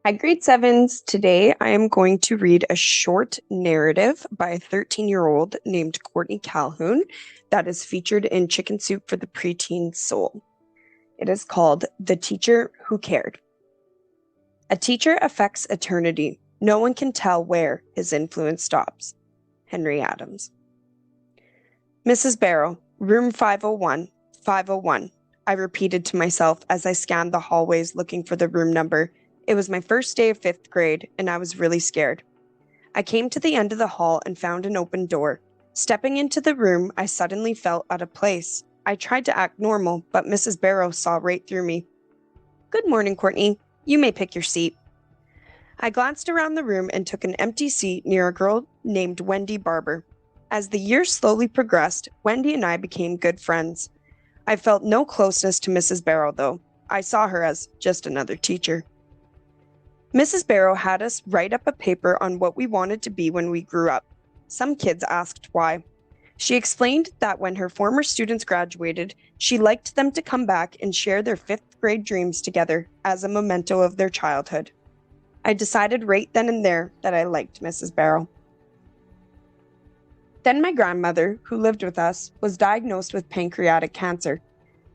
Hi, grade sevens. Today I am going to read a short narrative by a 13-year-old named Courtni Calhoun that is featured in Chicken Soup for the Preteen Soul. It is called The Teacher Who Cared. A teacher affects eternity. No one can tell where his influence stops. Henry Adams. Mrs. Barrow, room 501, 501. I repeated to myself as I scanned the hallways looking for the room number. It was my first day of fifth grade, and I was really scared. I came to the end of the hall and found an open door. Stepping into the room, I suddenly felt out of place. I tried to act normal, but Mrs. Barrow saw right through me. Good morning, Courtney. You may pick your seat. I glanced around the room and took an empty seat near a girl named Wendy Barber. As the years slowly progressed, Wendy and I became good friends. I felt no closeness to Mrs. Barrow, though. I saw her as just another teacher. Mrs. Barrow had us write up a paper on what we wanted to be when we grew up. Some kids asked why. She explained that when her former students graduated, she liked them to come back and share their fifth grade dreams together as a memento of their childhood. I decided right then and there that I liked Mrs. Barrow. Then my grandmother, who lived with us, was diagnosed with pancreatic cancer.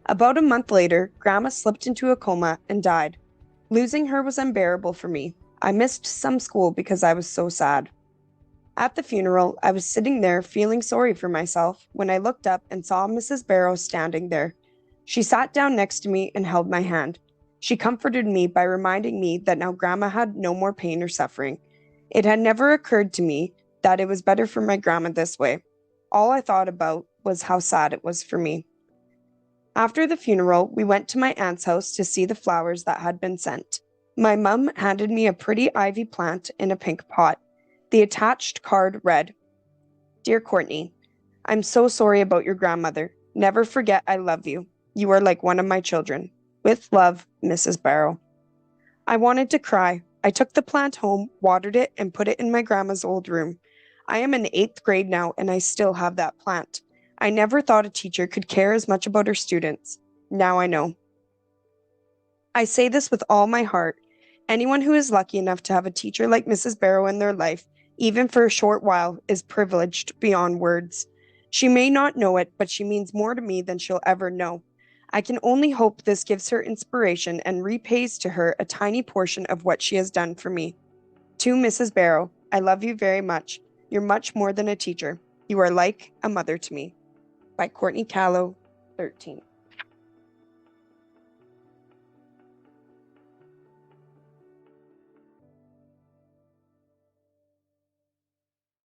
About a month later, Grandma slipped into a coma and died. Losing her was unbearable for me. I missed some school because I was so sad. At the funeral, I was sitting there feeling sorry for myself when I looked up and saw Mrs. Barrow standing there. She sat down next to me and held my hand. She comforted me by reminding me that now Grandma had no more pain or suffering. It had never occurred to me that it was better for my grandma this way. All I thought about was how sad it was for me. After the funeral, we went to my aunt's house to see the flowers that had been sent. My mum handed me a pretty ivy plant in a pink pot. The attached card read, Dear Courtney, I'm so sorry about your grandmother. Never forget I love you. You are like one of my children. With love, Mrs. Barrow. I wanted to cry. I took the plant home, watered it, and put it in my grandma's old room. I am in eighth grade now, and I still have that plant. I never thought a teacher could care as much about her students. Now I know. I say this with all my heart. Anyone who is lucky enough to have a teacher like Mrs. Barrow in their life, even for a short while, is privileged beyond words. She may not know it, but she means more to me than she'll ever know. I can only hope this gives her inspiration and repays to her a tiny portion of what she has done for me. To Mrs. Barrow, I love you very much. You're much more than a teacher. You are like a mother to me. By Courtni Calhoun, 13.